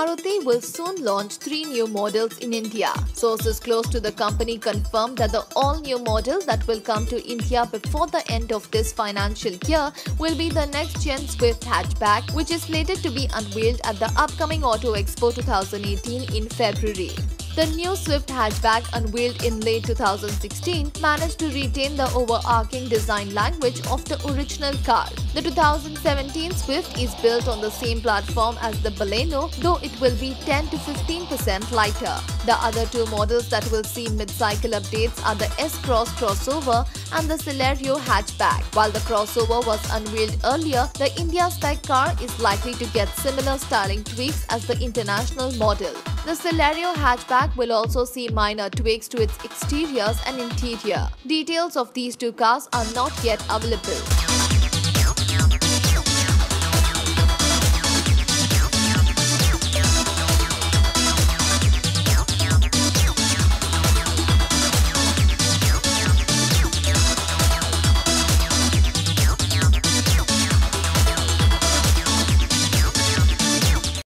Maruti will soon launch 3 new models in India. Sources close to the company confirmed that the all-new model that will come to India before the end of this financial year will be the next-gen Swift hatchback, which is slated to be unveiled at the upcoming Auto Expo 2018 in February. The new Swift hatchback, unveiled in late 2016, managed to retain the overarching design language of the original car. The 2017 Swift is built on the same platform as the Baleno, though it will be 10 to 15% lighter. The other two models that will see mid-cycle updates are the S-Cross crossover and the Celerio hatchback. While the crossover was unveiled earlier, the India spec car is likely to get similar styling tweaks as the international model. The Celerio hatchback will also see minor tweaks to its exteriors and interior. Details of these two cars are not yet available.